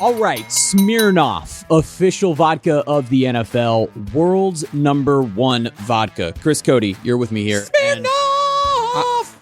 All right, Smirnoff, official vodka of the NFL, world's #1 vodka. Chris Cody, you're with me here. Smirnoff!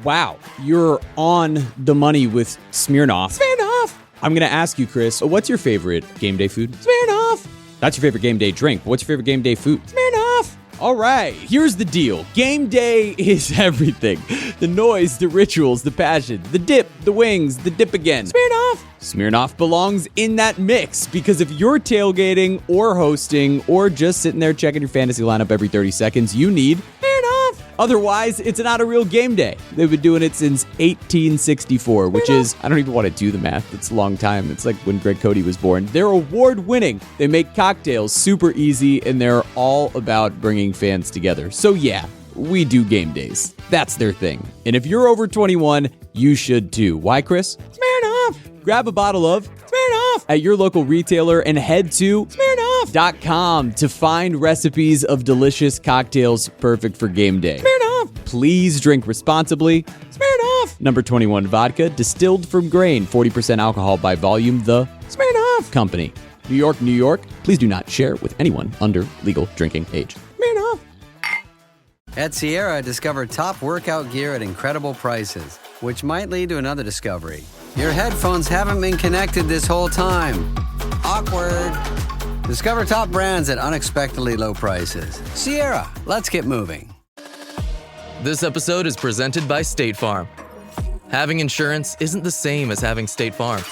Wow, you're on the money with Smirnoff. Smirnoff! I'm going to ask you, Chris, what's your favorite game day food? Smirnoff! That's your favorite game day drink. What's your favorite game day food? Smirnoff! All right, here's the deal. Game day is everything. The noise, the rituals, the passion, the dip, the wings, the dip again. Smirnoff! Smirnoff belongs in that mix because if you're tailgating or hosting or just sitting there checking your fantasy lineup every 30 seconds, you need Smirnoff! Otherwise, it's not a real game day. They've been doing it since 1864, which is, I don't even want to do the math. It's a long time. It's like when Greg Cody was born. They're award-winning. They make cocktails super easy, and they're all about bringing fans together. So yeah, we do game days. That's their thing. And if you're over 21, you should too. Why, Chris? Smirnoff! Grab a bottle of Smirnoff! at your local retailer and head to Smirnoff.com to find recipes of delicious cocktails perfect for game day. Smirnoff! Please drink responsibly. Smirnoff! Number 21 vodka, distilled from grain, 40% alcohol by volume, the Smirnoff! Company. New York, New York. Please do not share with anyone under legal drinking age. Smirnoff! At Sierra, discover top workout gear at incredible prices, which might lead to another discovery. Your headphones haven't been connected this whole time. Awkward. Discover top brands at unexpectedly low prices. Sierra, let's get moving. This episode is presented by State Farm. Having insurance isn't the same as having State Farm.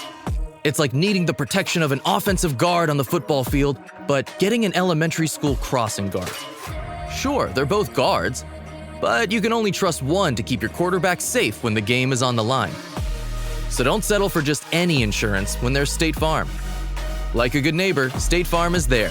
It's like needing the protection of an offensive guard on the football field, but getting an elementary school crossing guard. Sure, they're both guards, but you can only trust one to keep your quarterback safe when the game is on the line. So don't settle for just any insurance when there's State Farm. Like a good neighbor, State Farm is there.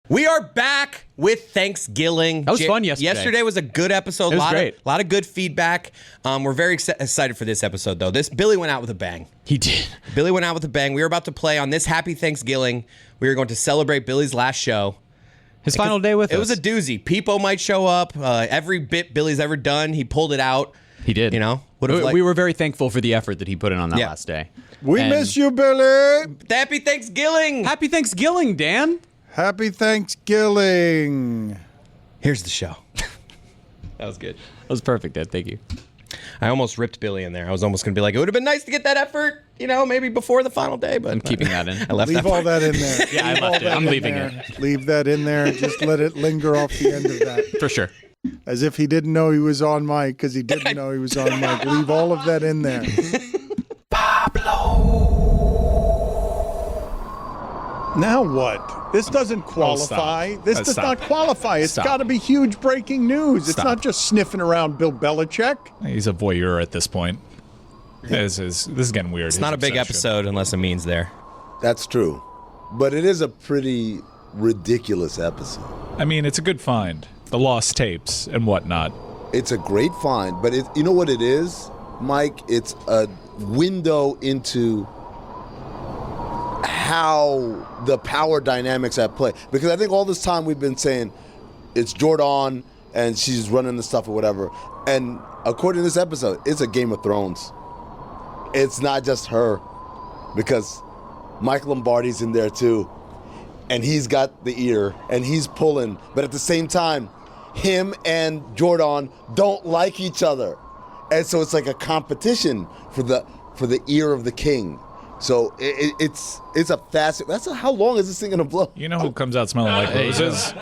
We are back with Thanksgiling. That was fun yesterday. Yesterday was a good episode. It was great. A lot of good feedback. We're very excited for this episode, though. Billy went out with a bang. He did. Billy went out with a bang. We were about to play on this happy Thanksgiling. We were going to celebrate Billy's last show. His final day with us. It was a doozy. Peepo might show up. Every bit Billy's ever done, he pulled it out. He did. You know? We were very thankful for the effort that he put in on that last day. We miss you, Billy. Happy Thanksgiving. Happy Thanksgiving, Dan. Happy Thanksgiving. Here's the show. That was good. That was perfect, Dan. Thank you. I almost ripped Billy in there. I was almost going to be like, it would have been nice to get that effort, maybe before the final day, but I'm keeping that in. I left Leave that all that in there. Yeah, I left it. I'm leaving it. Leave that in there. Just let it linger off the end of that. For sure. As if he didn't know he was on mic, because he didn't know he was on mic. Leave all of that in there. Now what? This doesn't qualify. This does not qualify. It's got to be huge breaking news. It's not just sniffing around Bill Belichick. He's a voyeur at this point. This is getting weird. It's not a big episode unless Amin's there. That's true. But it is a pretty ridiculous episode. I mean, it's a good find. The lost tapes and whatnot. It's a great find, but you know what it is, Mike? It's a window into how the power dynamics at play. Because I think all this time we've been saying it's Jordan and she's running the stuff or whatever. And according to this episode, it's a Game of Thrones. It's not just her, because Mike Lombardi's in there too. And he's got the ear and he's pulling. But at the same time, him and Jordan don't like each other. And so it's like a competition for the ear of the king. So it's a fast. How long is this thing gonna blow? You know who comes out smelling like roses?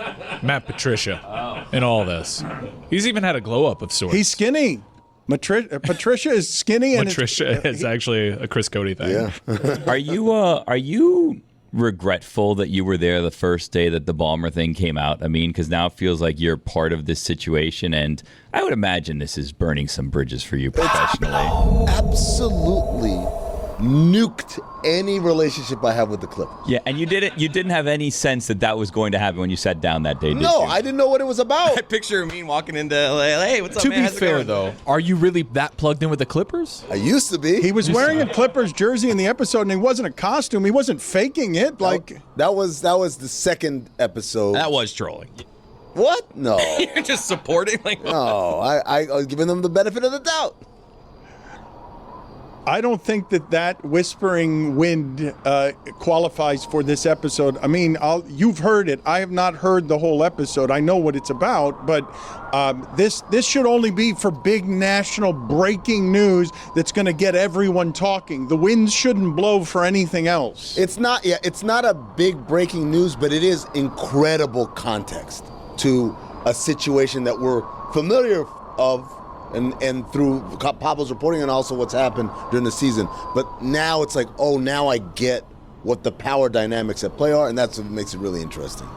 Matt Patricia. In all this, he's even had a glow up of sorts. He's skinny. Patricia is skinny, and Patricia is actually a Chris Cody thing. Yeah. Are you regretful that you were there the first day that the Ballmer thing came out? I mean, because now it feels like you're part of this situation, and I would imagine this is burning some bridges for you professionally. Absolutely nuked any relationship I have with the Clippers. Yeah, and you didn't have any sense that was going to happen when you sat down that day, did you? No, I didn't know what it was about. I picture Amin walking into LA. Hey, what's up, to man? be How's it fair, going? though, are you really that plugged in with the Clippers? I used to be. He was wearing a Clippers jersey in the episode, and he wasn't a costume. He wasn't faking it. That was the second episode. That was trolling. What? No. You're just supporting? No, I was giving them the benefit of the doubt. I don't think that whispering wind qualifies for this episode. I mean, you've heard it. I have not heard the whole episode. I know what it's about, but this should only be for big national breaking news that's going to get everyone talking. The winds shouldn't blow for anything else. It's not a big breaking news, but it is incredible context to a situation that we're familiar of. And through Pablo's reporting and also what's happened during the season. But now it's like, oh, now I get what the power dynamics at play are, and that's what makes it really interesting.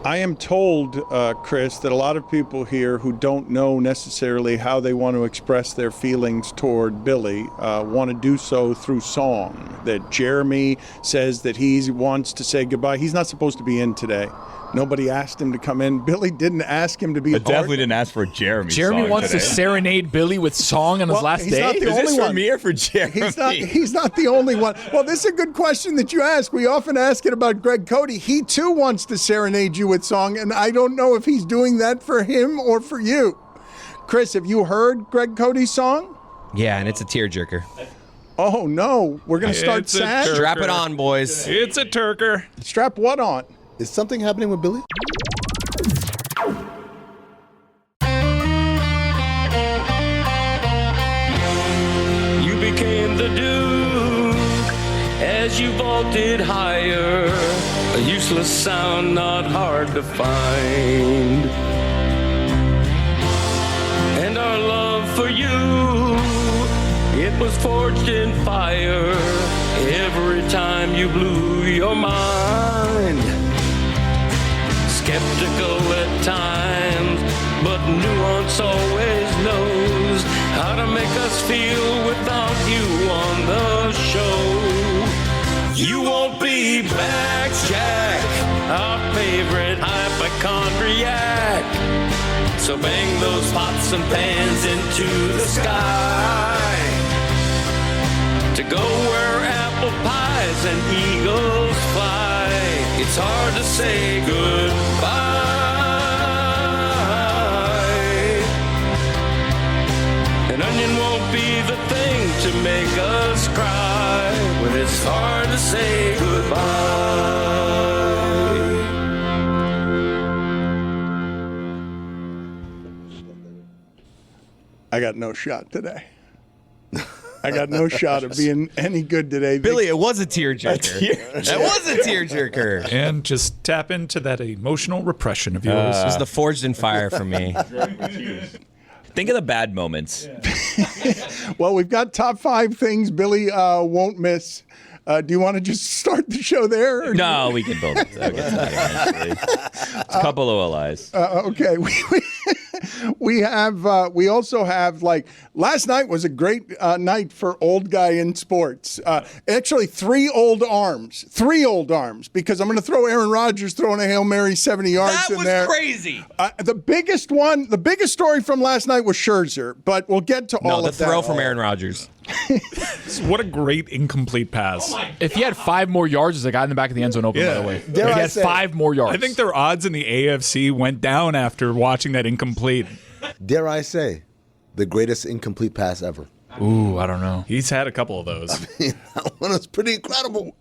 I am told, Chris, that a lot of people here who don't know necessarily how they want to express their feelings toward Billy want to do so through song. That Jeremy says that he wants to say goodbye. He's not supposed to be in today. Nobody asked him to come in. Billy didn't ask him to be a part. Definitely didn't ask for Jeremy. Jeremy song wants today. to serenade Billy with song on his last he's day? not the Is only this one. for me or for Jeremy? He's not the only one. Well, this is a good question that you ask. We often ask it about Greg Cody. He too wants to serenade you with song, and I don't know if he's doing that for him or for you. Chris, have you heard Greg Cody's song? Yeah, and it's a tearjerker. Oh no, we're gonna start It's a sad. Turker. Strap it on, boys. It's a Turker. Strap what on? Is something happening with Billy? You became the dude as you vaulted higher. A useless sound not hard to find. And our love for you, it was forged in fire every time you blew your mind. Skeptical at times, but nuance always knows how to make us feel without you on the show. You won't be back, Jack, our favorite hypochondriac. So bang those pots and pans into the sky to go where apple pies and eagles fly. It's hard to say goodbye. An onion won't be the thing to make us cry when it's hard to say goodbye. I got no shot today. I got no shot of being any good today. Billy, it was a tearjerker. That was a tearjerker. And just tap into that emotional repression of yours. It was the forged in fire for me. Think of the bad moments. Well, we've got top 5 things Billy won't miss. Do you want to just start the show there? Or No, we can build it. I'll get to that eventually. It's a couple of OLIs. Okay. We also have, like, last night was a great night for old guy in sports. Actually, 3 old arms, because I'm going to throw Aaron Rodgers throwing a Hail Mary 70 yards in there. That was crazy. The biggest story from last night was Scherzer, but we'll get to all of that. The throw from Aaron Rodgers. What a great incomplete pass. If he had 5 more yards, there's a guy in the back of the end zone open, by the way. If he had 5 more yards. I think their odds in the AFC went down after watching that incomplete. Dare I say, the greatest incomplete pass ever. Ooh, I don't know. He's had a couple of those. That one was pretty incredible.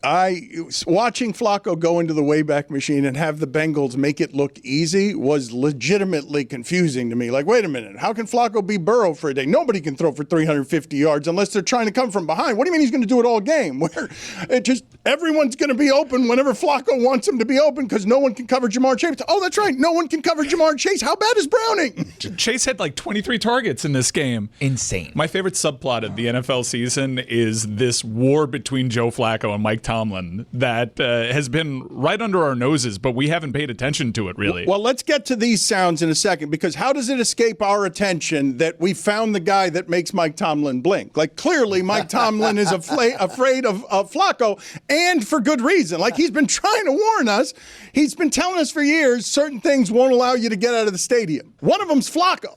Watching Flacco go into the Wayback Machine and have the Bengals make it look easy was legitimately confusing to me. Like, wait a minute, how can Flacco be Burrow for a day? Nobody can throw for 350 yards unless they're trying to come from behind. What do you mean he's going to do it all game? Where everyone's going to be open whenever Flacco wants him to be open because no one can cover Jamar Chase. Oh, that's right, no one can cover Jamar Chase. How bad is Browning? Chase had like 23 targets in this game. Insane. My favorite subplot of the NFL season is this war between Joe Flacco and Mike Tomlin that has been right under our noses, but we haven't paid attention to it, really. Well, let's get to these sounds in a second, because how does it escape our attention that we found the guy that makes Mike Tomlin blink? Like, clearly Mike Tomlin is afraid of Flacco, and for good reason. Like, he's been trying to warn us. He's been telling us for years certain things won't allow you to get out of the stadium. One of them's Flacco.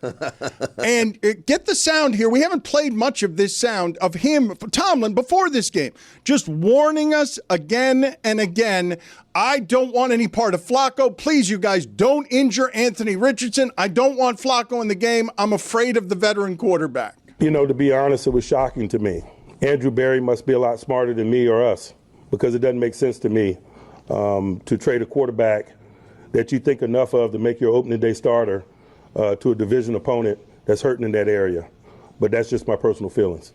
And get the sound here. We haven't played much of this sound of him, Tomlin, before this game, just warning us again and again. I don't want any part of Flacco. Please, you guys, don't injure Anthony Richardson. I don't want Flacco in the game. I'm afraid of the veteran quarterback. You know, to be honest, it was shocking to me. Andrew Berry must be a lot smarter than me or us, because it doesn't make sense to me to trade a quarterback that you think enough of to make your opening day starter to a division opponent that's hurting in that area. But that's just my personal feelings.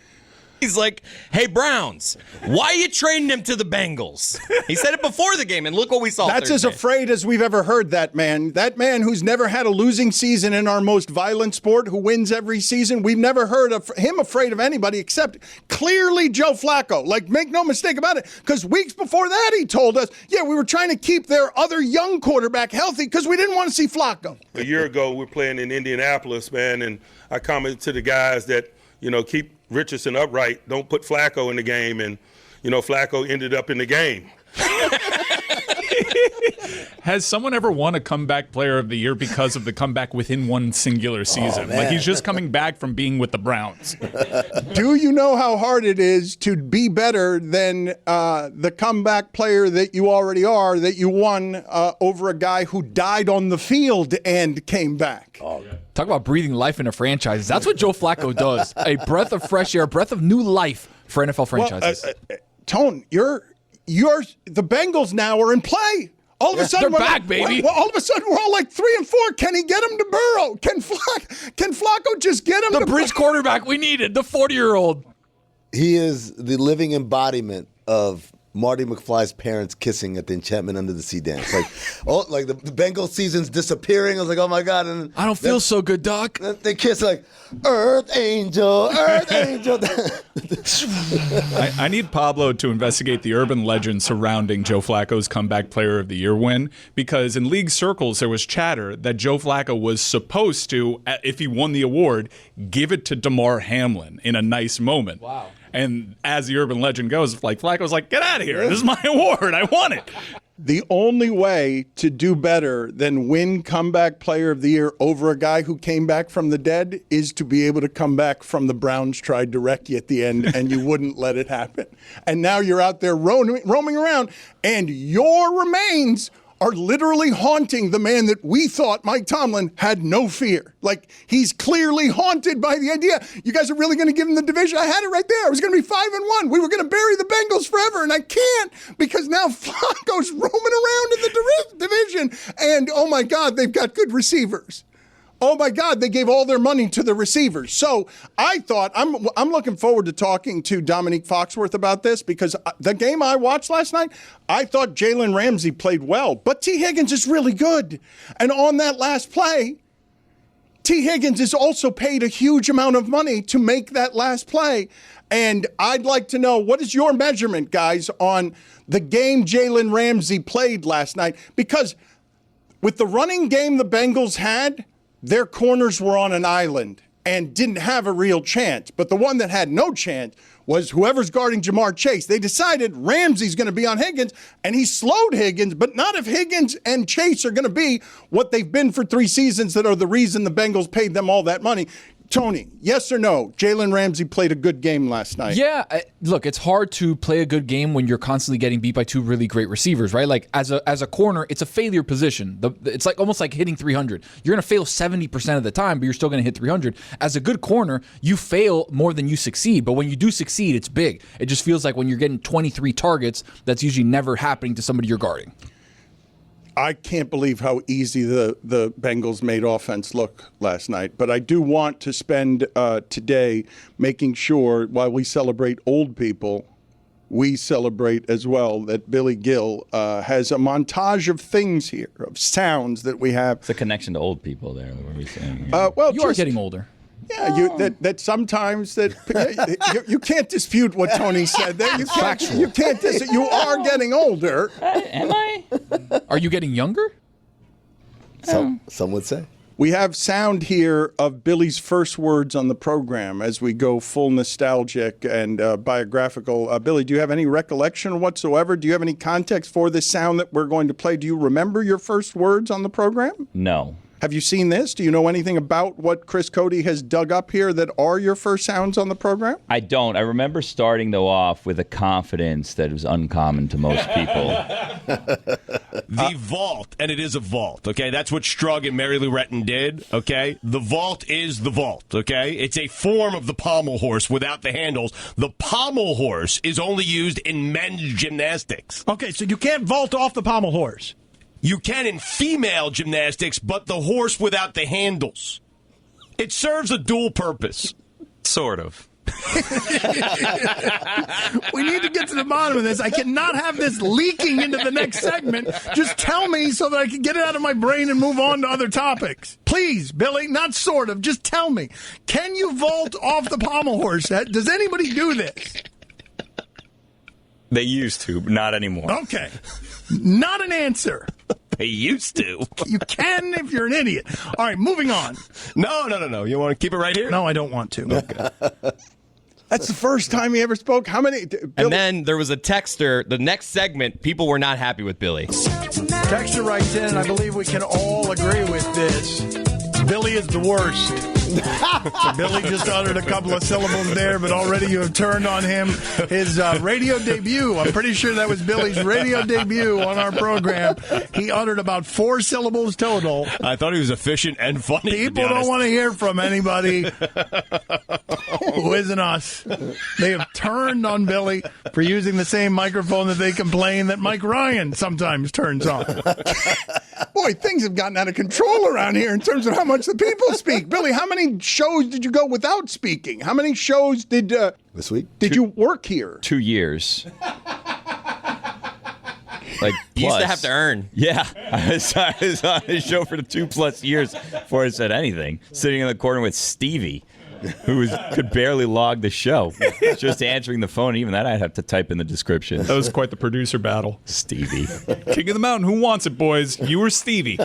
He's like, hey, Browns, why are you trading him to the Bengals? He said it before the game, and look what we saw. That's Thursday. as afraid as we've ever heard that man. That man who's never had a losing season in our most violent sport, who wins every season. We've never heard of him afraid of anybody except clearly Joe Flacco. Like, make no mistake about it, because weeks before that he told us, yeah, we were trying to keep their other young quarterback healthy because we didn't want to see Flacco. A year ago, we were playing in Indianapolis, man, and I commented to the guys that, you know, keep Richardson upright, don't put Flacco in the game, and, you know, Flacco ended up in the game. Has someone ever won a comeback player of the year because of the comeback within one singular season? Like, he's just coming back from being with the Browns. Do you know how hard it is to be better than the comeback player that you already are, that you won over a guy who died on the field and came back? Talk about breathing life into franchises. That's what Joe Flacco does. A breath of fresh air, a breath of new life for NFL franchises. Tone, the Bengals now are in play. All of a sudden, they're back, baby. All of a sudden, we're all like 3-4. Can he get him to Burrow? Can Flacco just get him the to bridge quarterback we needed, the 40-year-old. He is the living embodiment of Marty McFly's parents kissing at the Enchantment Under the Sea dance. Like, the Bengals season's disappearing. I was like, oh my God. And I don't feel so good, Doc. They kiss like, Earth Angel, Earth Angel. I need Pablo to investigate the urban legend surrounding Joe Flacco's comeback player of the year win, because in league circles there was chatter that Joe Flacco was supposed to, if he won the award, give it to Damar Hamlin in a nice moment. Wow. And as the urban legend goes, like, Flacco's like, get out of here. This is my award. I won it. The only way to do better than win comeback player of the year over a guy who came back from the dead is to be able to come back from the Browns tried to wreck you at the end, and you wouldn't let it happen. And now you're out there roaming around, and your remains are literally haunting the man that we thought, Mike Tomlin, had no fear. Like, he's clearly haunted by the idea, you guys are really going to give him the division? I had it right there. I was going to be 5-1. We were going to bury the Bengals forever, and I can't, because now Flacco's roaming around in the division. And, oh my God, they've got good receivers. Oh my God, they gave all their money to the receivers. So I thought, I'm looking forward to talking to Dominique Foxworth about this, because the game I watched last night, I thought Jalen Ramsey played well, but T. Higgins is really good. And on that last play, T. Higgins is also paid a huge amount of money to make that last play. And I'd like to know, what is your measurement, guys, on the game Jalen Ramsey played last night? Because with the running game the Bengals had, their corners were on an island and didn't have a real chance. But the one that had no chance was whoever's guarding Jamar Chase. They decided Ramsey's going to be on Higgins, and he slowed Higgins, but not if Higgins and Chase are going to be what they've been for 3 seasons that are the reason the Bengals paid them all that money. Tony, yes or no? Jalen Ramsey played a good game last night. Yeah, look, it's hard to play a good game when you're constantly getting beat by 2 really great receivers, right? Like, as a corner, it's a failure position. It's like almost like hitting 300. You're going to fail 70% of the time, but you're still going to hit 300. As a good corner, you fail more than you succeed, but when you do succeed, it's big. It just feels like when you're getting 23 targets, that's usually never happening to somebody you're guarding. I can't believe how easy the Bengals made offense look last night. But I do want to spend today making sure, while we celebrate old people, we celebrate as well that Billy Gil has a montage of things here, of sounds that we have. It's a connection to old people there. What are we saying? Well, you are getting older. Yeah, that sometimes you can't dispute what Tony said there. You can't dispute. You are getting older. Am I? Are you getting younger? Some would say. We have sound here of Billy's first words on the program as we go full nostalgic and biographical. Billy, do you have any recollection whatsoever? Do you have any context for this sound that we're going to play? Do you remember your first words on the program? No. Have you seen this? Do you know anything about what Chris Cody has dug up here that are your first sounds on the program? I don't. I remember starting, though, off with a confidence that was uncommon to most people. The vault, and it is a vault, okay? That's what Strug and Mary Lou Retton did, okay? The vault is the vault, okay? It's a form of the pommel horse without the handles. The pommel horse is only used in men's gymnastics. Okay, so you can't vault off the pommel horse. You can in female gymnastics, but the horse without the handles. It serves a dual purpose. Sort of. We need to get to the bottom of this. I cannot have this leaking into the next segment. Just tell me so that I can get it out of my brain and move on to other topics. Please, Billy, not sort of. Just tell me. Can you vault off the pommel horse? Does anybody do this? They used to, but not anymore. Okay. Not an answer. They used to. You can if you're an idiot. All right, moving on. No. You want to keep it right here? No, I don't want to. Okay. That's the first time he ever spoke. How many? And then there was a texter. The next segment, people were not happy with Billy. Texter writes in, and I believe we can all agree with this. Billy is the worst. So Billy just uttered a couple of syllables there, but already you have turned on him. His radio debut, I'm pretty sure that was Billy's radio debut on our program. He uttered about 4 syllables total. I thought he was efficient and funny. People don't want to hear from anybody who isn't us. They have turned on Billy for using the same microphone that they complain that Mike Ryan sometimes turns on. Boy, things have gotten out of control around here in terms of how much the people speak. Billy, how many shows did you go without speaking? How many shows did this week did you work here? 2 years. Like, You used to have to earn. Yeah. I was on the show for the 2+ years before I said anything. Sitting in the corner with Stevie, who could barely log the show. Just answering the phone. Even that I'd have to type in the description. That was quite the producer battle. Stevie. King of the Mountain. Who wants it, boys? You or Stevie?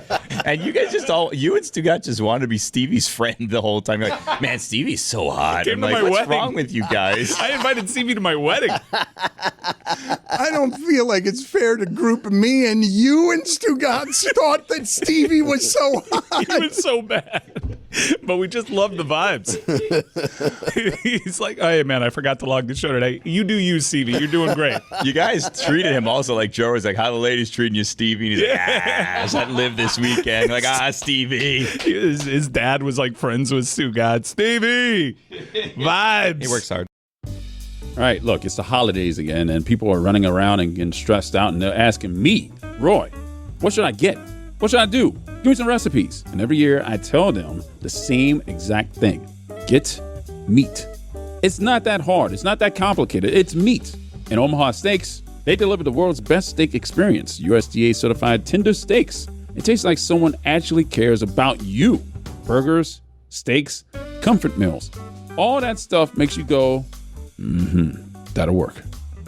And you guys you and Stugotz just wanted to be Stevie's friend the whole time. You're like, man, Stevie's so hot. Came I'm to like, my what's wedding. wrong with you guys? I invited Stevie to my wedding. I don't feel like it's fair to group me and you and Stugotz thought that Stevie was so hot. He was so bad. But we just loved the vibes. He's like, hey, man, I forgot to log the show today. You do you, Stevie. You're doing great. You guys treated him also like Joe was like, how the ladies treating you, Stevie? And he's like, I had to live this weekend. Like, Stevie. His dad was like friends with Stugotz. Stevie! Vibes. He works hard. All right, look, it's the holidays again, and people are running around and getting stressed out, and they're asking me, Roy, what should I get? What should I do? Give me some recipes. And every year I tell them the same exact thing. Get meat. It's not that hard. It's not that complicated. It's meat. And Omaha Steaks, they deliver the world's best steak experience. USDA certified tender steaks. It tastes like someone actually cares about you. Burgers, steaks, comfort meals. All that stuff makes you go, that'll work.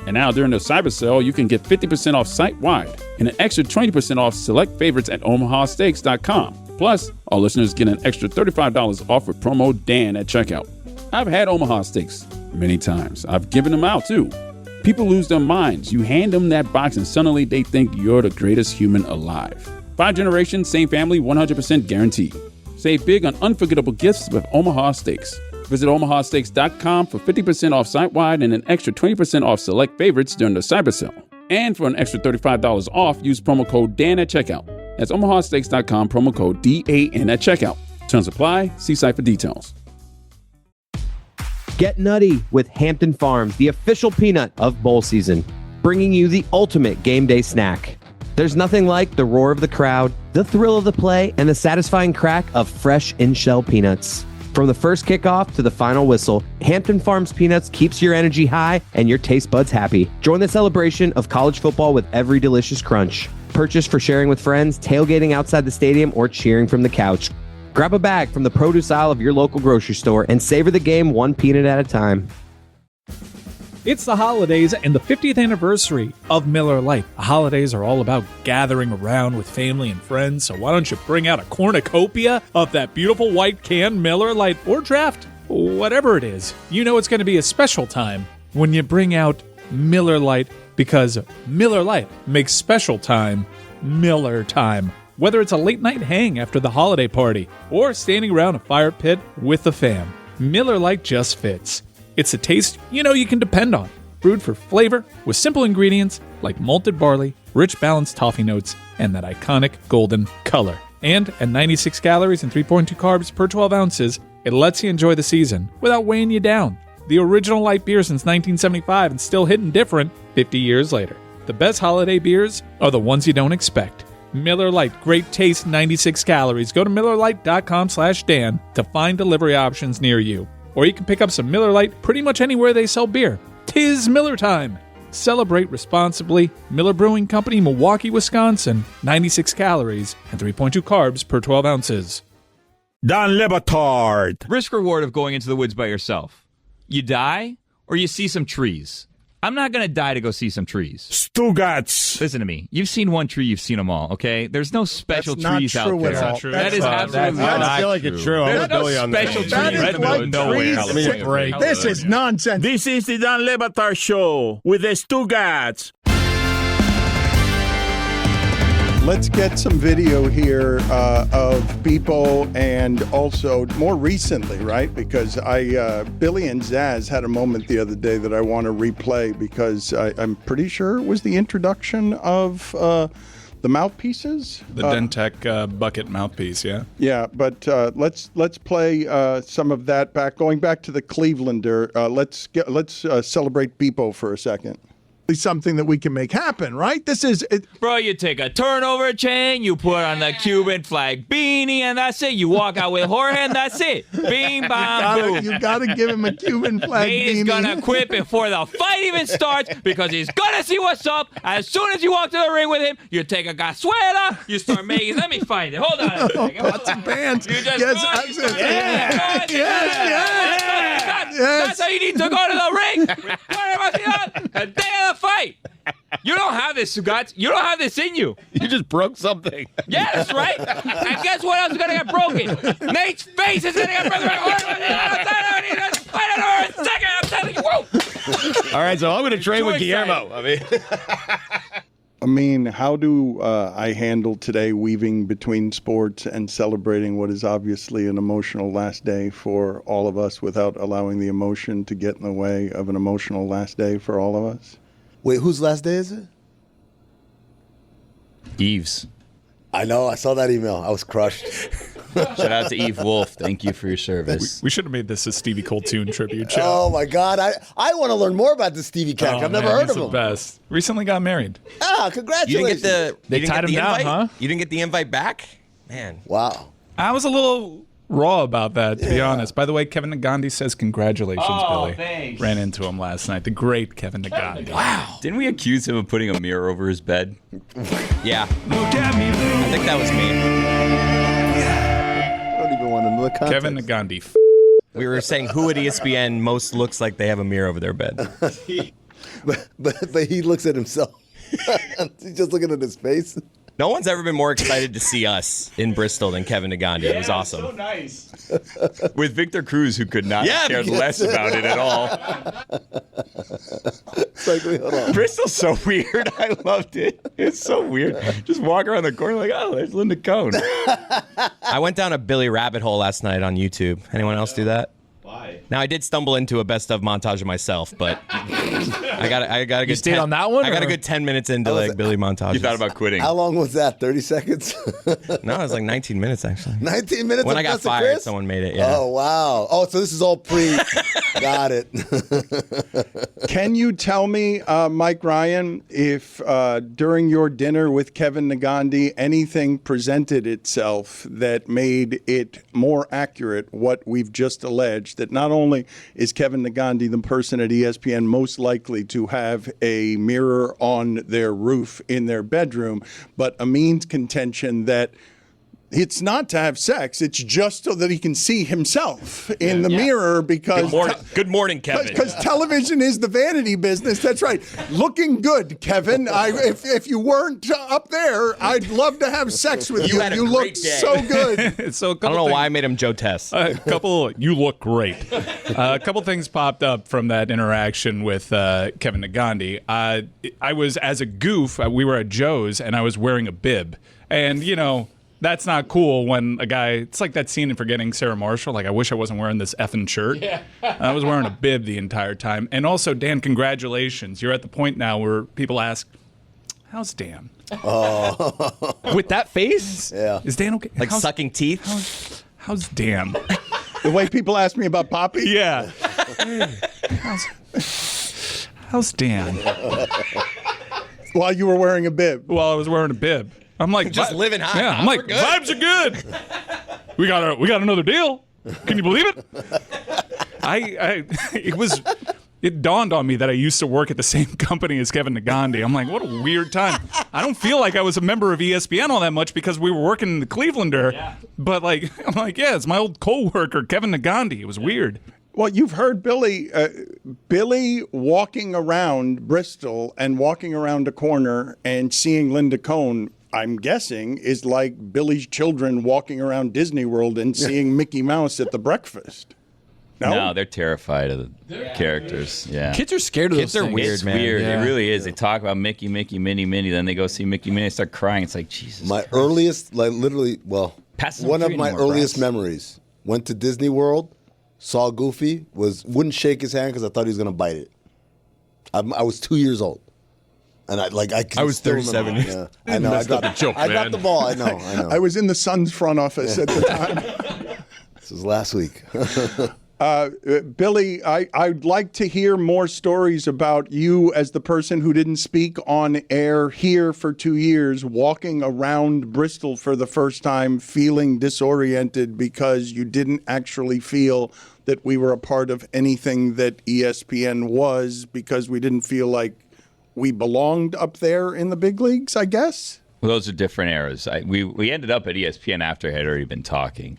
And now during the cyber sale, you can get 50% off site-wide and an extra 20% off select favorites at omahasteaks.com. Plus, all listeners get an extra $35 off with promo Dan at checkout. I've had Omaha Steaks many times. I've given them out too. People lose their minds. You hand them that box and suddenly they think you're the greatest human alive. 5 generations, same family, 100% guaranteed. Save big on unforgettable gifts with Omaha Steaks. Visit omahasteaks.com for 50% off site-wide and an extra 20% off select favorites during the cyber sale. And for an extra $35 off, use promo code Dan at checkout. That's omahasteaks.com, promo code DAN at checkout. Terms apply. See site for details. Get nutty with Hampton Farms, the official peanut of bowl season, bringing you the ultimate game day snack. There's nothing like the roar of the crowd, the thrill of the play, and the satisfying crack of fresh in-shell peanuts. From the first kickoff to the final whistle, Hampton Farms Peanuts keeps your energy high and your taste buds happy. Join the celebration of college football with every delicious crunch. Purchase for sharing with friends, tailgating outside the stadium, or cheering from the couch. Grab a bag from the produce aisle of your local grocery store and savor the game one peanut at a time. It's the holidays and the 50th anniversary of Miller Lite. The holidays are all about gathering around with family and friends, so why don't you bring out a cornucopia of that beautiful white can Miller Lite or draft, whatever it is. You know it's going to be a special time when you bring out Miller Lite, because Miller Lite makes special time Miller time. Whether it's a late night hang after the holiday party or standing around a fire pit with the fam, Miller Lite just fits. It's a taste you know you can depend on. Brewed for flavor with simple ingredients like malted barley, rich balanced toffee notes, and that iconic golden color. And at 96 calories and 3.2 carbs per 12 ounces, it lets you enjoy the season without weighing you down. The original light beer since 1975 and still hitting different 50 years later. The best holiday beers are the ones you don't expect. Miller Lite, great taste, 96 calories. Go to MillerLite.com/Dan to find delivery options near you. Or you can pick up some Miller Lite pretty much anywhere they sell beer. 'Tis Miller time. Celebrate responsibly. Miller Brewing Company, Milwaukee, Wisconsin. 96 calories and 3.2 carbs per 12 ounces. Don Le Batard. Risk reward of going into the woods by yourself. You die or you see some trees. I'm not going to die to go see some trees. Stugotz. Listen to me. You've seen one tree, you've seen them all, okay? There's no special That's not trees out true there. at all. That is absolutely not I feel like true. it's true. I'm There's with no Billy on special that. trees. That is like trees. This is nonsense. This is the Don Le Batard Show with the Stugotz. Let's get some video here of people, and also more recently, right? Because Billy and Zaz had a moment the other day that I want to replay because I'm pretty sure it was the introduction of the mouthpieces. The Dentec bucket mouthpiece, yeah. Yeah, but let's play some of that back. Going back to the Clevelander, let's celebrate Beepo for a second. Something that we can make happen, right? This is it. Bro, you take a turnover chain, you put on the Cuban flag beanie, and that's it. You walk out with Jorge, and that's it. Bing, bang, boom. You gotta give him a Cuban flag Nate beanie. is gonna quit before the fight even starts because he's gonna see what's up. As soon as you walk to the ring with him, you take a cazuela, you start making. Let me find it. Hold on a second. Pots and pans. You just Yes, yes. That's how you need to go to the ring. The day of the fight. You don't have this, Stugotz. You don't have this in you. You just broke something. Yeah, that's right. And guess what else is going to get broken? Nate's face is going to get broken. I'm telling you. Whoa. All right, so I'm going to train with Guillermo. I mean, how do I handle today weaving between sports and celebrating what is obviously an emotional last day for all of us without allowing the emotion to get in the way of an emotional last day for all of us? Wait, whose last day is it? Eve's. I know. I saw that email. I was crushed. Shout out to Eve Wolf. Thank you for your service. We should have made this a Stevie Coltoon tribute show. Oh, my God. I want to learn more about this Stevie Cat. I've never heard of him. He's the best. Recently got married. Ah, congratulations. They tied him down, huh? You didn't get the invite back? Man. Wow. I was a little raw about that, to be honest. By the way, Kevin Nagandi says congratulations, Billy. Thanks. Ran into him last night. The great Kevin Nagandi. Wow. Didn't we accuse him of putting a mirror over his bed? Yeah. I think that was me. I don't even want to know the context. Kevin Nagandi. We were saying who at ESPN most looks like they have a mirror over their bed. but he looks at himself. He's just looking at his face. No one's ever been more excited to see us in Bristol than Kevin Nagandi. It was awesome. So nice. With Victor Cruz, who could not have cared less about it at all. It's like, wait, hold on. Bristol's so weird. I loved it. It's so weird. Just walk around the corner like, oh, there's Linda Cohn. I went down a Billy rabbit hole last night on YouTube. Anyone else do that? Why? Now, I did stumble into a best of montage of myself, but I got a good. You stayed on that one? I got a or- good 10 minutes into like Billy montage. You thought about quitting. How long was that? 30 seconds? No, it was like 19 minutes actually. 19 minutes When of I got Best of fired, Chris? someone made it. Yeah. Oh, wow. Oh, so this is all pre. Got it. Can you tell me, Mike Ryan, if during your dinner with Kevin Nagandi, anything presented itself that made it more accurate what we've just alleged, that not only is Kevin Nagandi the person at ESPN most likely to have a mirror on their roof in their bedroom, but Amin's contention that it's not to have sex. It's just so that he can see himself in the mirror because... Good morning, Kevin. Because television is the vanity business. That's right. Looking good, Kevin. If you weren't up there, I'd love to have sex with you. You had a You great look day. so good. So I don't know why I made him Joe Tess. You look great. A couple things popped up from that interaction with Kevin Nagandi. I was, as a goof, we were at Joe's, and I was wearing a bib. And, you know, that's not cool when a guy, it's like that scene in Forgetting Sarah Marshall. Like, I wish I wasn't wearing this effing shirt. Yeah. I was wearing a bib the entire time. And also, Dan, congratulations. You're at the point now where people ask, how's Dan? Oh. With that face? Yeah. Is Dan okay? Like sucking teeth? How's Dan? The way people ask me about Poppy? Yeah. How's Dan? While you were wearing a bib. While I was wearing a bib. I'm like, just living high. Yeah, I'm like, vibes are good. We got another deal. Can you believe it? It dawned on me that I used to work at the same company as Kevin Negandhi. I'm like, what a weird time. I don't feel like I was a member of ESPN all that much because we were working in the Clevelander. Yeah. But I'm like, yeah, it's my old coworker, Kevin Negandhi. It was weird. Well, you've heard Billy walking around Bristol and walking around a corner and seeing Linda Cohn, I'm guessing, is like Billy's children walking around Disney World and seeing Mickey Mouse at the breakfast. No, they're terrified of the characters. Yeah, kids are scared of those things. Kids are weird, it's man. Weird. Yeah. It really is. They talk about Mickey, Minnie, then they go see Mickey, Minnie, they start crying. It's like, Jesus. My Christ. earliest, like literally, well, Pass one of my anymore, earliest brats. memories. Went to Disney World, saw Goofy, wouldn't shake his hand because I thought he was gonna bite it. I was 2 years old, and I was 37. Yeah, I know. I dropped the ball. I know. I was in the Sun's front office at the time. This was last week. Billy, I'd like to hear more stories about you as the person who didn't speak on air here for 2 years, walking around Bristol for the first time, feeling disoriented because you didn't actually feel that we were a part of anything that ESPN was, because we didn't feel like we belonged up there in the big leagues, I guess. Well, those are different eras. We ended up at ESPN after I had already been talking.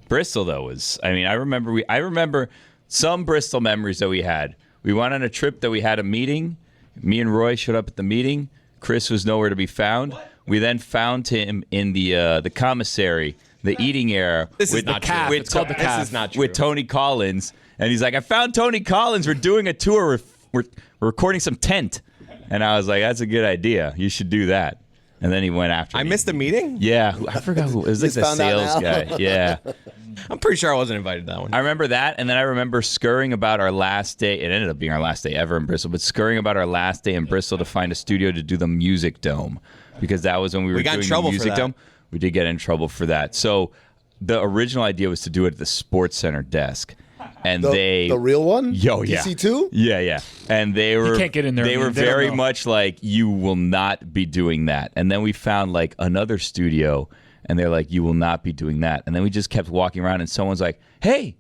Bristol, though, was, I remember some Bristol memories that we had. We went on a trip that we had a meeting. Me and Roy showed up at the meeting. Chris was nowhere to be found. We then found him in the commissary, the eating area. This is not true. It's called the Calf. This is not true. With Tony Collins. And he's like, I found Tony Collins. We're doing a tour. We're recording some tent. And I was like, that's a good idea. You should do that. And then he went after me. I missed the meeting? Yeah. I forgot who. It was like the sales guy. Yeah. I'm pretty sure I wasn't invited to that one. I remember that, and then I remember scurrying about our last day. It ended up being our last day ever in Bristol, but scurrying about our last day in Bristol to find a studio to do the Music Dome, because that was when we were got in doing trouble the for Music that. Dome. We did get in trouble for that. So the original idea was to do it at the Sports Center desk. And the real one? Yo, yeah. DC2? Yeah. And they were can't get in there. They were They don't very know. much like, you will not be doing that. And then we found like another studio, and they're like, you will not be doing that. And then we just kept walking around, and someone's like, hey,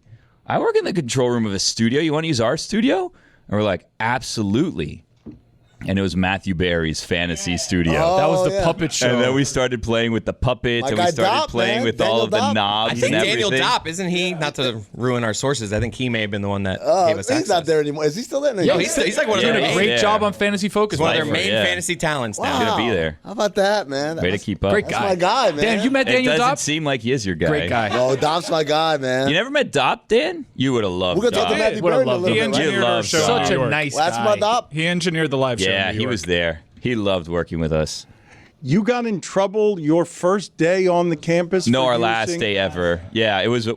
I work in the control room of a studio. You want to use our studio? And we're like, absolutely. And it was Matthew Berry's fantasy studio. That was the yeah. puppet show. And then we started playing with the puppets, My and we guy started Dopp, playing man. with Daniel all of the Dopp. knobs I think and Daniel everything. Dopp, isn't he? Not to ruin our sources, I think he may have been the one that gave us He's access. not there anymore. Is he still there? No, Yo, he's like one of Doing their a Yeah, great yeah. job on Fantasy Focus. one of their Lifer, main yeah. fantasy talents now. Gonna be there. How about that, man? Way to keep up. Great That's guy. my guy, man. Dan, you met It Daniel doesn't Dopp? seem like he is your guy. Great guy. No, Dopp's my guy, man. You never met Dopp, Dan? You would have loved We're gonna talk to Dopp. Matthew Would've Berry in a loved little him. bit. He Right? engineered our loved show in Such New a York. nice That's guy. my Dopp. He engineered the live show. Yeah, in New he York. was there. He loved working with us. You got in trouble your first day on the campus? No, for our last using- day ever. Yeah, it was,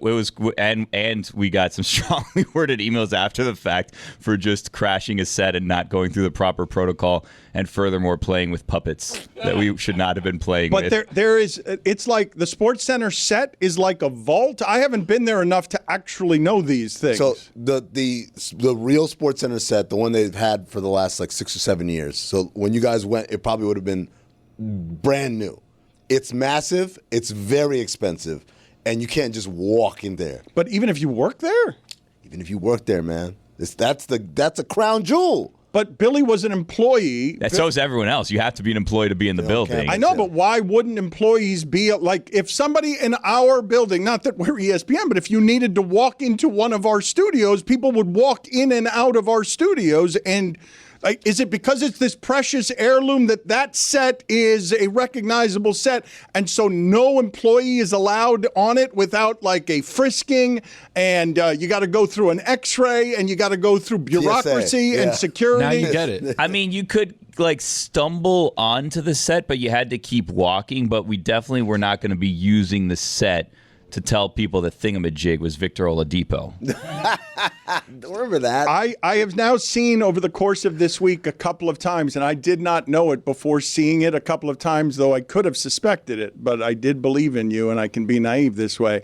and we got some strongly worded emails after the fact for just crashing a set and not going through the proper protocol, and furthermore playing with puppets that we should not have been playing But with. there is, it's like the Sports Center set is like a vault. I haven't been there enough to actually know these things. So the real Sports Center set, the one they've had for the last like 6 or 7 years. So when you guys went, it probably would have been brand new. It's massive. It's very expensive, and you can't just walk in there. But even if you work there? Even if you work there, man, that's a crown jewel. But Billy was an employee. So is everyone else. You have to be an employee to be in the building. I know, but why wouldn't employees be like, if somebody in our building, not that we're ESPN, but if you needed to walk into one of our studios, people would walk in and out of our studios, and Like, is it because it's this precious heirloom that set is a recognizable set, and so no employee is allowed on it without like a frisking, and you got to go through an X-ray, and you got to go through bureaucracy and security? Now you get it. I mean, you could like stumble onto the set, but you had to keep walking. But we definitely were not going to be using the set to tell people that Thingamajig was Victor Oladipo. Remember that? I have now seen over the course of this week a couple of times, and I did not know it before seeing it a couple of times, though I could have suspected it, but I did believe in you, and I can be naive this way.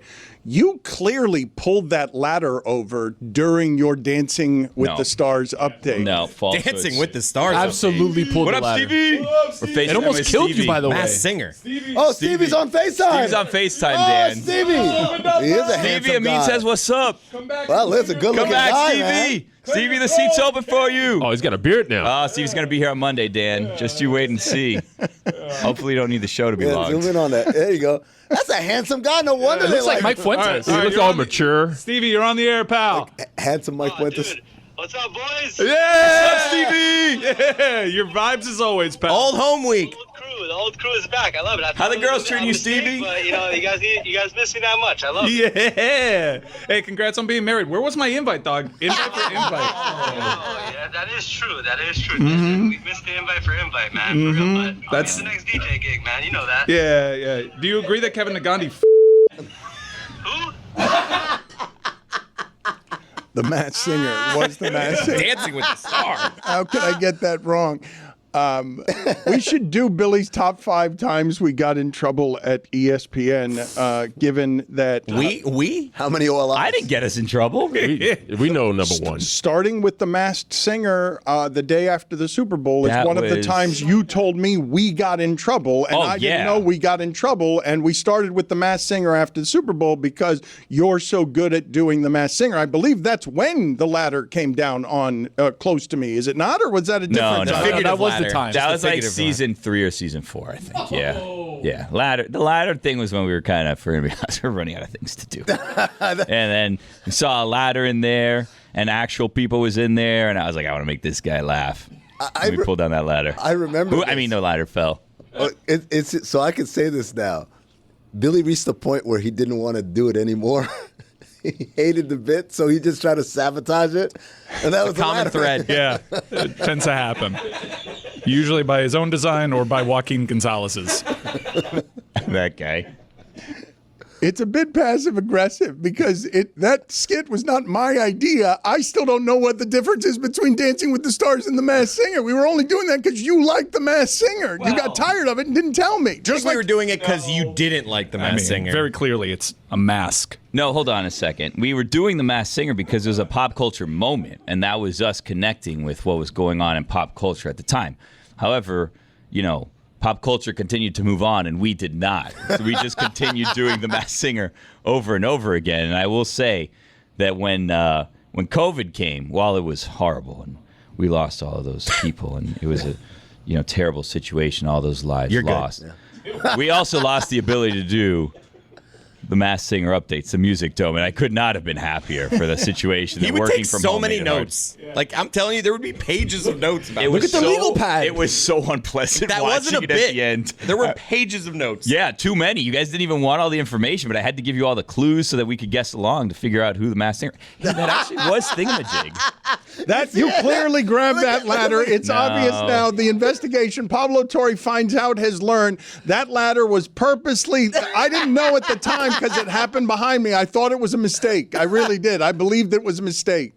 You clearly pulled that ladder over during your Dancing with the Stars update. No, false. Dancing with the Stars. Absolutely pulled the ladder. It almost killed you, by the way. Masked Singer. Oh, Stevie's on FaceTime. Stevie's on FaceTime, Dan. Stevie. He is a handsome Stevie, Amin guy. says, what's up? Well, it's a good-looking Come back, guy, Stevie. man. Stevie, the seat's open for you. Oh, he's got a beard now. Stevie's going to be here on Monday, Dan. Just you wait and see. Hopefully you don't need the show to be logged. Zoom in on that. There you go. That's a handsome guy. No wonder It they looks like Mike Fuentes. He looks all mature. Stevie, you're on the air, pal. Handsome Mike Fuentes. Dude, what's up, boys? Yeah, what's up, Stevie? Yeah, your vibes as always, pal. Old home week. The old crew is back. I love it. How the girls treating you, Stevie? But, you guys miss me that much. I love it. Yeah. Hey, congrats on being married. Where was my invite, dog? Invite for invite. Oh, yeah, that is true. That is true. We missed the invite for invite, man. For real, but that's the next DJ gig, man. You know that. Yeah. Do you agree that Kevin Nagandi Who? The Masked Singer was the Masked Singer. Dancing with the Stars. How could I get that wrong? We should do Billy's top 5 times we got in trouble at ESPN, given that... We? How many OLIs? I didn't get us in trouble. We know number one. Starting with the Masked Singer, the day after the Super Bowl is That one of the was- times you told me we got in trouble, and I didn't know we got in trouble, and we started with the Masked Singer after the Super Bowl because you're so good at doing the Masked Singer. I believe that's when the ladder came down on Close to Me, is it not, or was that a different time? Figurative that was ladder. the time. That was like figurative season 3 or season 4, I think. Yeah. The ladder thing was when we were kind of, we were running out of things to do. And then we saw a ladder in there, and actual people was in there, and I was like, I want to make this guy laugh. We pulled down that ladder. I remember. The ladder fell. It's so I can say this now. Billy reached the point where he didn't want to do it anymore. He hated the bit, so he just tried to sabotage it. And that was a common thread. Yeah, it tends to happen. Usually by his own design or by Joaquin Gonzalez's. That guy. It's a bit passive aggressive because that skit was not my idea. I still don't know what the difference is between Dancing with the Stars and the Masked Singer. We were only doing that because you liked the Masked Singer. You got tired of it and didn't tell me. Just we were doing it because you didn't like the Masked Singer. Very clearly, it's a mask. No, hold on a second. We were doing the Masked Singer because it was a pop culture moment, and that was us connecting with what was going on in pop culture at the time. However, pop culture continued to move on, and we did not. So we just continued doing the Masked Singer over and over again. And I will say that when COVID came, while it was horrible and we lost all of those people, and it was a terrible situation, all those lives lost. Yeah. We also lost the ability to do the Masked Singer updates, the Music Dome, and I could not have been happier for the situation. He would working take from so home many made it hard. notes. Like, I'm telling you, there would be pages of notes about Look this. at the legal pad. It was so unpleasant. That watching wasn't a it bit. At the end. There were pages of notes. Yeah, too many. You guys didn't even want all the information, but I had to give you all the clues so that we could guess along to figure out who the Masked Singer. Hey, that actually was Thingamajig. That you clearly grabbed that ladder. It's obvious now. The investigation Pablo Torre finds out has learned that ladder was purposely. I didn't know at the time because it happened behind me. I thought it was a mistake. I really did. I believed it was a mistake.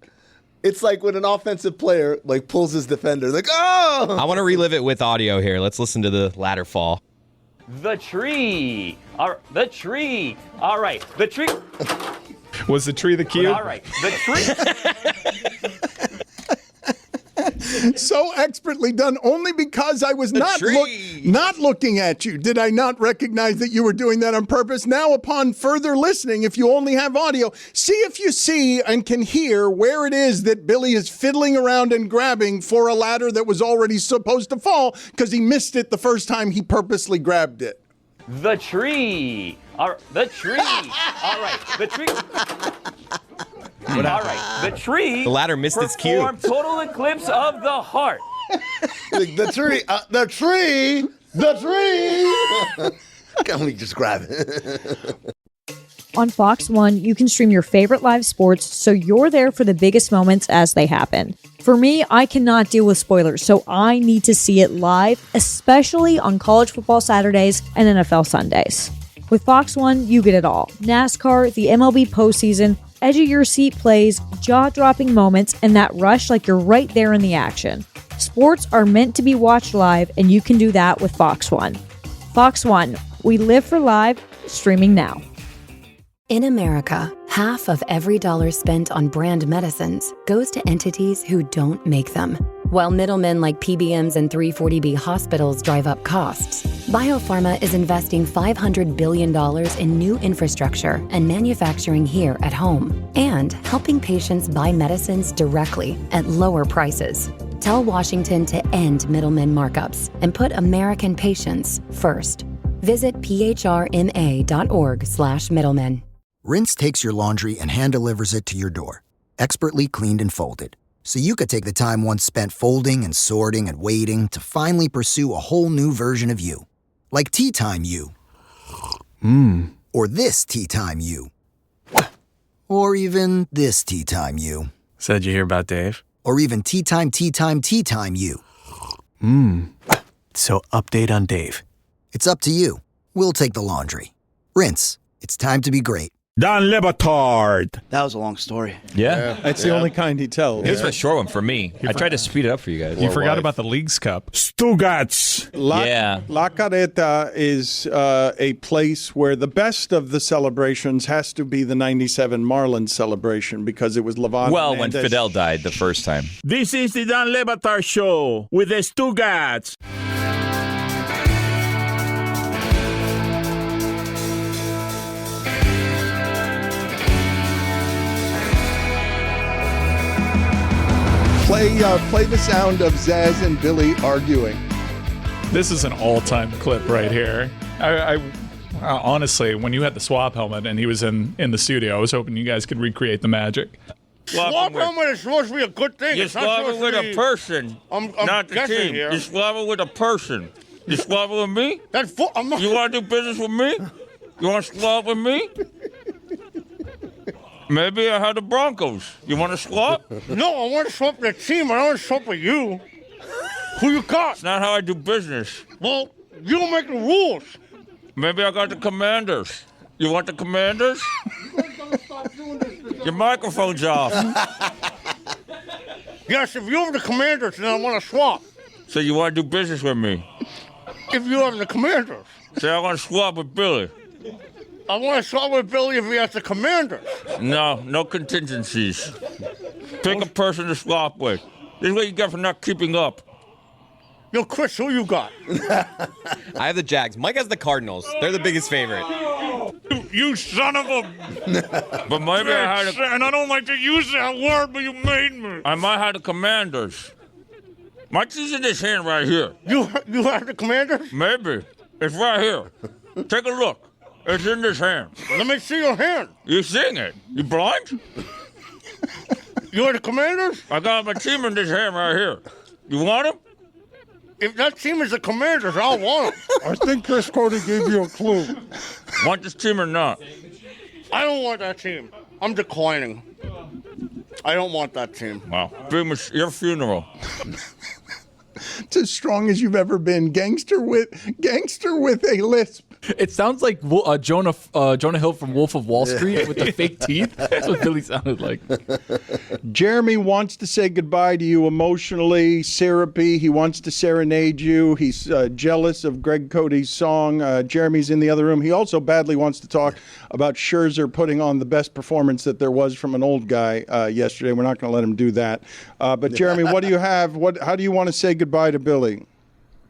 It's like when an offensive player pulls his defender. Oh! I want to relive it with audio here. Let's listen to the ladder fall. The tree. The tree. All right. The tree. Was the tree the cue? All right. The tree. So expertly done, only because I was not looking at you. Did I not recognize that you were doing that on purpose? Now, upon further listening, if you only have audio, see if you see and can hear where it is that Billy is fiddling around and grabbing for a ladder that was already supposed to fall because he missed it the first time he purposely grabbed it. The tree. The tree. All right. The tree. All right. The tree. The ladder missed its cue. Performed total eclipse of the heart. The tree. Can we just grab it? On Fox One, you can stream your favorite live sports so you're there for the biggest moments as they happen. For me, I cannot deal with spoilers, so I need to see it live, especially on college football Saturdays and NFL Sundays. With Fox One, you get it all. NASCAR, the MLB postseason, edge-of-your-seat plays, jaw-dropping moments, and that rush like you're right there in the action. Sports are meant to be watched live, and you can do that with Fox One. Fox One, we live for live, streaming now. In America, half of every dollar spent on brand medicines goes to entities who don't make them. While middlemen like PBMs and 340B hospitals drive up costs, Biopharma is investing $500 billion in new infrastructure and manufacturing here at home, and helping patients buy medicines directly at lower prices. Tell Washington to end middlemen markups and put American patients first. Visit phrma.org/middlemen. Rinse takes your laundry and hand-delivers it to your door, expertly cleaned and folded, so you could take the time once spent folding and sorting and waiting to finally pursue a whole new version of you. Like Tea Time You. Or this Tea Time You. Or even this Tea Time You. So did you hear about Dave? Or even Tea Time You. So update on Dave. It's up to you. We'll take the laundry. Rinse. It's time to be great. Don Le Batard. That was a long story. Yeah. That's the only kind he tells. It was a short one for me. I tried to speed it up for you guys. You forgot about the Leagues Cup. Stugotz. Yeah. La Carreta is a place where the best of the celebrations has to be the 97 Marlins celebration because it was Levon Well, when Hernandez. Fidel died the first time. This is the Don Le Batard Show with the Stugotz. Play the sound of Zaz and Billy arguing. This is an all-time clip right here. I honestly, when you had the swap helmet and he was in the studio, I was hoping you guys could recreate the magic. Swap helmet is supposed to be a good thing. You It's not swap it supposed with to a be- person, I'm not the guessing team. here. You swap it with a person. You swap it with me? I'm not- You want to do business with me? You want to swap with me? Maybe I had the Broncos. You want to swap? No, I want to swap the team. I don't want to swap with you. Who you got? It's not how I do business. Well, you don't make the rules. Maybe I got the Commanders. You want the Commanders? Your microphone's off. Yes, if you have the Commanders, then I want to swap. So you want to do business with me? If you have the Commanders. Say I want to swap with Billy. I want to swap with Billy if he has the Commanders. No contingencies. Pick a person to swap with. This is what you get for not keeping up. Yo, Chris, who you got? I have the Jags. Mike has the Cardinals. They're the biggest favorite. You son of a... But maybe I had And I don't like to use that word, but you made me. I might have the Commanders. Mike's in this hand right here. You have the Commanders? Maybe. It's right here. Take a look. It's in this hand. Let me see your hand. You seeing it? You blind? You are the Commanders? I got my team in this hand right here. You want him? If that team is the Commanders, I'll want them. I think Chris Cody gave you a clue. Want this team or not? I don't want that team. I'm declining. I don't want that team. Wow. Your funeral. It's as strong as you've ever been. Gangster with a lisp. It sounds like Jonah Hill from Wolf of Wall Street with the fake teeth. That's what Billy sounded like. Jeremy wants to say goodbye to you emotionally, syrupy. He wants to serenade you. He's jealous of Greg Cody's song. Jeremy's in the other room. He also badly wants to talk about Scherzer putting on the best performance that there was from an old guy yesterday. We're not going to let him do that. But Jeremy, what do you have? How do you want to say goodbye to Billy?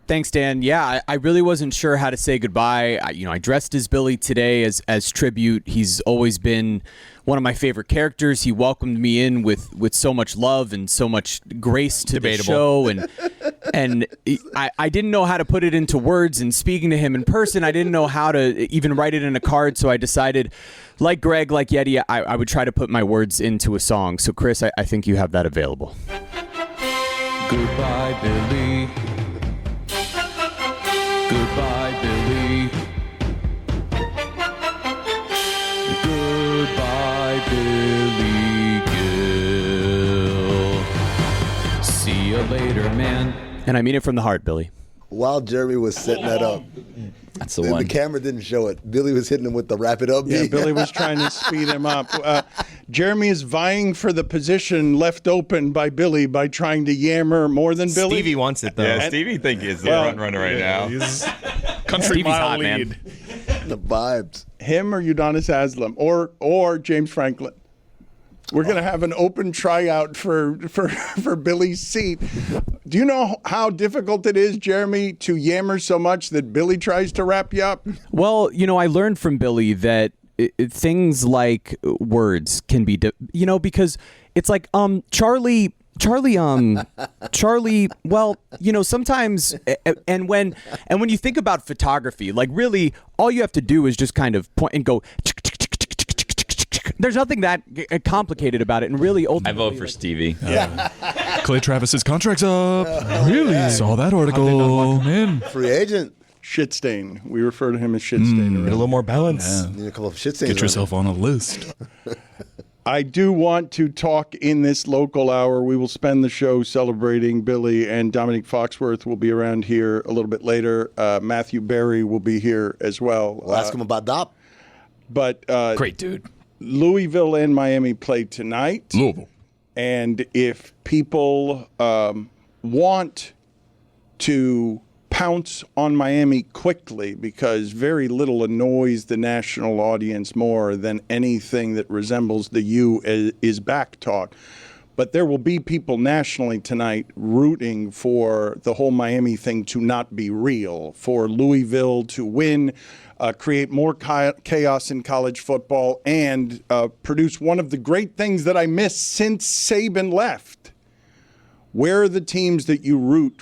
Thanks, Dan. Yeah, I really wasn't sure how to say goodbye. I dressed as Billy today as tribute. He's always been one of my favorite characters. He welcomed me in with so much love and so much grace to the show, and I didn't know how to put it into words. And speaking to him in person, I didn't know how to even write it in a card. So I decided, like Greg, like Yeti, I would try to put my words into a song. So Chris, I think you have that available. Goodbye, Billy. Goodbye, Billy. Goodbye, Billy Gil. See you later, man. And I mean it from the heart, Billy. While Jeremy was setting that up, that's the one. The camera didn't show it. Billy was hitting him with the wrap it up beat. Yeah, Billy was trying to speed him up. Jeremy is vying for the position left open by Billy by trying to yammer more than Billy. Stevie wants it, though. Yeah, Stevie think is the front runner right now. He's country Stevie's mile hot, lead. man. The vibes. Him or Udonis Haslam or James Franklin. We're going to have an open tryout for Billy's seat. Do you know how difficult it is, Jeremy, to yammer so much that Billy tries to wrap you up? Well, I learned from Billy that things like words can be, because it's like, Charlie, well, sometimes, and when you think about photography, like really all you have to do is just kind of point and go, there's nothing that complicated about it, and really ultimately, I vote for Stevie. Clay Travis's contract's up. Really? Saw that article. Man. Free agent. Shit stain. We refer to him as shit stain. Get a little more balance. Need a couple of shit stains. Get yourself on a list. I do want to talk in this local hour. We will spend the show celebrating Billy, and Dominique Foxworth will be around here a little bit later. Matthew Berry will be here as well. We'll ask him about Dop. But great dude. Louisville and Miami play tonight. Louisville. And if people want to pounce on Miami quickly, because very little annoys the national audience more than anything that resembles the "you is back" talk. But there will be people nationally tonight rooting for the whole Miami thing to not be real, for Louisville to win, create more chaos in college football, and produce one of the great things that I missed since Saban left. Where are the teams that you root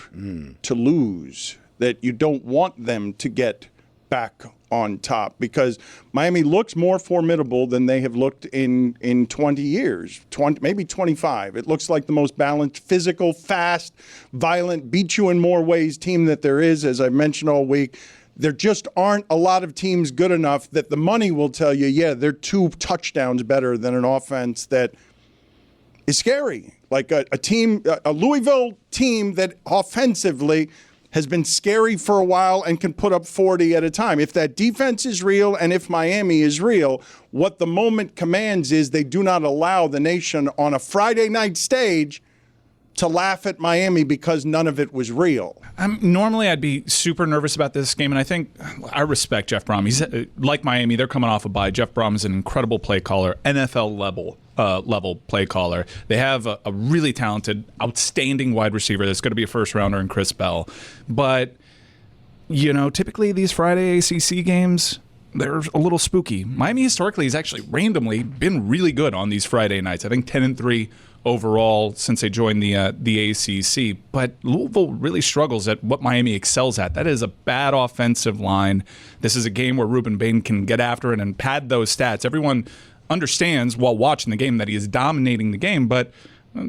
to lose, that you don't want them to get back on top? Because Miami looks more formidable than they have looked in 20 years, maybe 25. It looks like the most balanced, physical, fast, violent, beat you in more ways team that there is, as I've mentioned all week. There just aren't a lot of teams good enough that the money will tell you, yeah, they're 2 touchdowns better than an offense that is scary. Like a Louisville team that offensively has been scary for a while and can put up 40 at a time. If that defense is real and if Miami is real, what the moment commands is they do not allow the nation on a Friday night stage to laugh at Miami because none of it was real. Normally, I'd be super nervous about this game, and I think I respect Jeff Brom. He's like Miami; they're coming off a bye. Jeff Brom is an incredible play caller, NFL level play caller. They have a really talented, outstanding wide receiver that's going to be a first rounder in Chris Bell. But typically these Friday ACC games, they're a little spooky. Miami historically has actually randomly been really good on these Friday nights. I think 10-3. Overall, since they joined the ACC. But Louisville really struggles at what Miami excels at. That is a bad offensive line. This is a game where Ruben Bain can get after it and pad those stats. Everyone understands while watching the game that he is dominating the game, but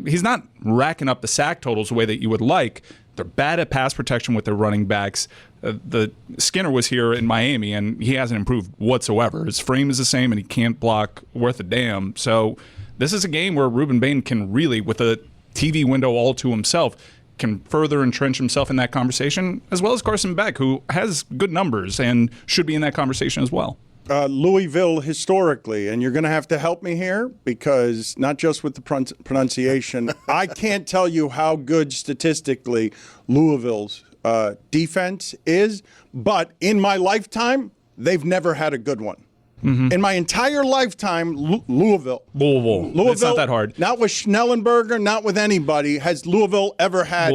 he's not racking up the sack totals the way that you would like. They're bad at pass protection with their running backs. The Skinner was here in Miami, and he hasn't improved whatsoever. His frame is the same, and he can't block worth a damn. So this is a game where Ruben Bain can really, with a TV window all to himself, can further entrench himself in that conversation, as well as Carson Beck, who has good numbers and should be in that conversation as well. Louisville historically, and you're going to have to help me here because not just with the pronunciation, I can't tell you how good statistically Louisville's defense is, but in my lifetime, they've never had a good one. Mm-hmm. In my entire lifetime, Louisville. It's not that hard. Not with Schnellenberger, not with anybody. Has Louisville ever had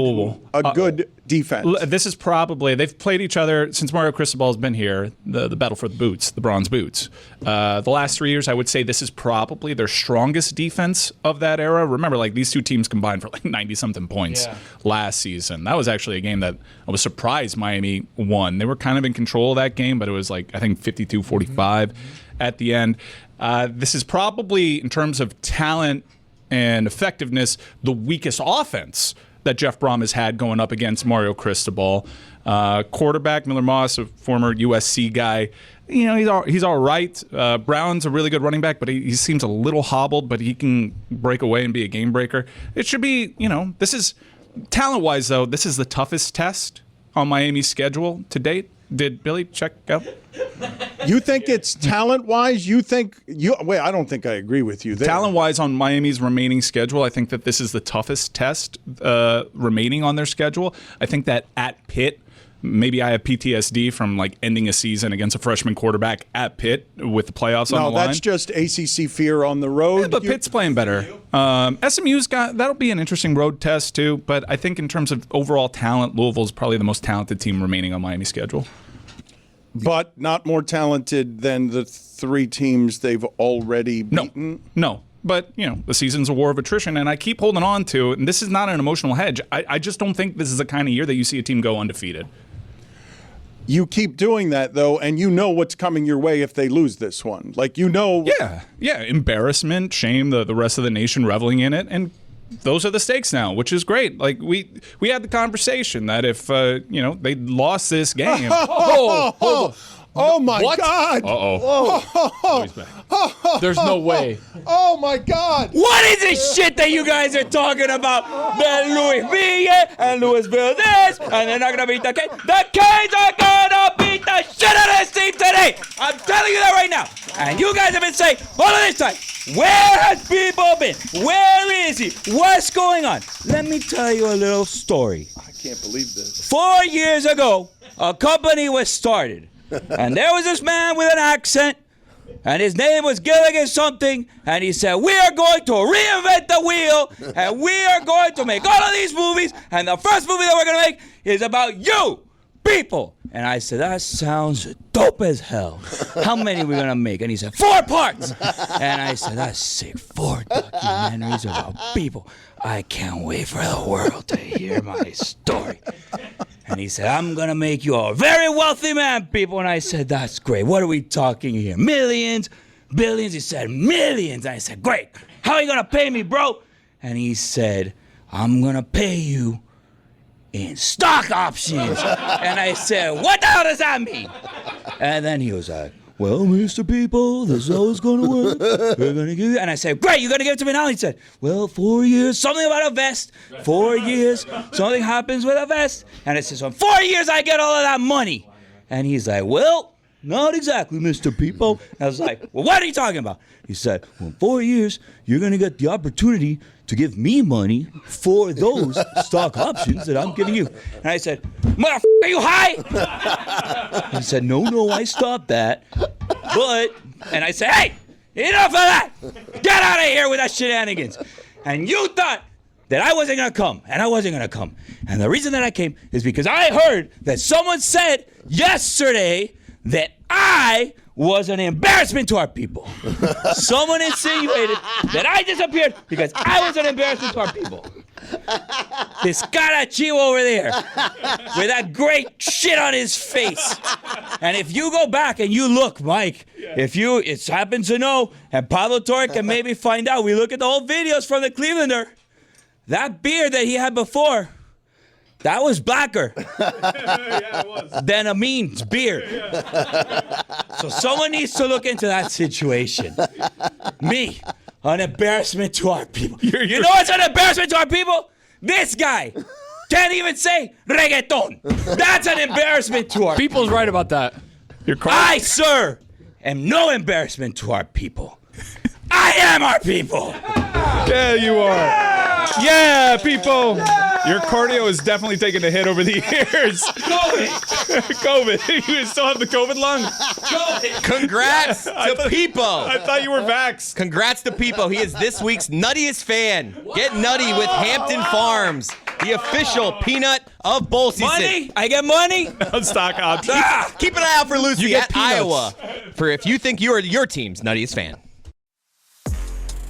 a good defense. This is probably, they've played each other since Mario Cristobal's been here, the battle for the boots, the bronze boots. The last 3 years, I would say this is probably their strongest defense of that era. Remember, like, these two teams combined for like 90-something points last season. That was actually a game that I was surprised Miami won. They were kind of in control of that game, but it was like, I think, 52-45 at the end. This is probably, in terms of talent and effectiveness, the weakest offense that Jeff Brom has had going up against Mario Cristobal. Quarterback, Miller Moss, a former USC guy, you know, he's all right. Brown's a really good running back, but he seems a little hobbled, but he can break away and be a game breaker. It should be, you know, this is, talent-wise, though, this is the toughest test on Miami's schedule to date. Did Billy check out? You think it's talent-wise? Wait, I don't think I agree with you there. Talent-wise on Miami's remaining schedule, I think that this is the toughest test remaining on their schedule. I think that at Pitt, maybe I have PTSD from like ending a season against a freshman quarterback at Pitt with the playoffs on the line. No, that's just ACC fear on the road. Yeah, but Pitt's playing better. SMU's that'll be an interesting road test too, but I think in terms of overall talent, Louisville's probably the most talented team remaining on Miami's schedule. But not more talented than the three teams they've already beaten? No. But, you know, the season's a war of attrition, and I keep holding on to, and this is not an emotional hedge, I just don't think this is the kind of year that you see a team go undefeated. You keep doing that, though, and you know what's coming your way if they lose this one. Like, you know. Yeah, embarrassment, shame, the rest of the nation reveling in it, and those are the stakes now, which is great. Like, we had the conversation that if, you know, they lost this game. Oh my God! There's no way. Oh my God! What is this shit that you guys are talking about? That Louisville and Louisville this, and they're not gonna beat the Canes. The Canes are gonna beat the shit out of this team today. I'm telling you that right now. And you guys have been saying all of this time, where has people been? Where is he? What's going on? Let me tell you a little story. I can't believe this. 4 years ago, a company was started. And there was this man with an accent, and his name was Gilligan something, and he said, we are going to reinvent the wheel, and we are going to make all of these movies, and the first movie that we're going to make is about you, people. And I said, that sounds dope as hell. How many are we going to make? And he said, 4 parts. And I said, that's sick. 4 documentaries about people. I can't wait for the world to hear my story. And he said, I'm going to make you a very wealthy man, people. And I said, that's great. What are we talking here? Millions? Billions? He said, millions. And I said, great. How are you going to pay me, bro? And he said, I'm going to pay you in stock options. And I said, what the hell does that mean? And then he was like, well, Mr. People, this is how it's going to work. We're going to give you. And I said, great, you're going to give it to me now? He said, well, 4 years, something about a vest. 4 years, something happens with a vest. And I said, so in 4 years, I get all of that money. And he's like, well, not exactly, Mr. People. And I was like, well, what are you talking about? He said, well, in 4 years, you're going to get the opportunity to give me money for those stock options that I'm giving you. And I said, motherfucker, are you high? He said, no, I stopped that. But, and I said, hey, enough of that. Get out of here with that shenanigans. And you thought that I wasn't going to come, and I wasn't going to come. And the reason that I came is because I heard that someone said yesterday that I was an embarrassment to our people. Someone insinuated that I disappeared because I was an embarrassment to our people. This Chivo over there with that great shit on his face. And if you go back and you look, Mike, if you happen to know, and Pablo Torre can maybe find out, we look at the old videos from the Clevelander, that beard that he had before, that was blacker than Amin's beard. So someone needs to look into that situation. Me, an embarrassment to our people. You know what's an embarrassment to our people? This guy can't even say reggaeton. That's an embarrassment to our People's right about that. I, sir, am no embarrassment to our people. I am our people. Yeah, you are. Yeah, people. Your cardio is definitely taking a hit over the years. COVID. You still have the COVID lung? Congrats to people. I thought you were vaxxed. Congrats to people. He is this week's nuttiest fan. Get nutty with Hampton Farms. The official peanut of bowl season. Money? I get money? Stock options. Keep an eye out for You Lucy get at peanuts. Iowa for if you think you are your team's nuttiest fan.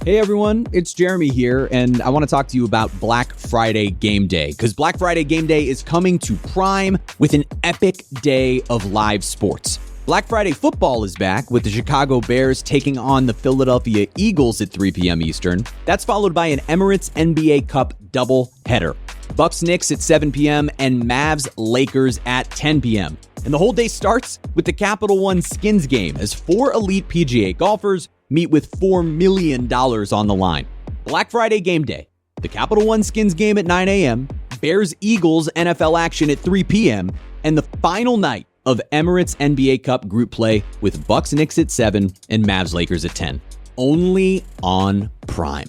Hey everyone, it's Jeremy here, and I want to talk to you about Black Friday Game Day, because Black Friday Game Day is coming to Prime with an epic day of live sports. Black Friday football is back with the Chicago Bears taking on the Philadelphia Eagles at 3 p.m. Eastern. That's followed by an Emirates NBA Cup doubleheader. Bucks Knicks at 7 p.m. and Mavs Lakers at 10 p.m. And the whole day starts with the Capital One Skins game as 4 elite PGA golfers meet with $4 million on the line. Black Friday Game Day, the Capital One Skins game at 9 a.m., Bears-Eagles NFL action at 3 p.m., and the final night of Emirates NBA Cup group play with Bucks Knicks at 7 and Mavs Lakers at 10. Only on Prime.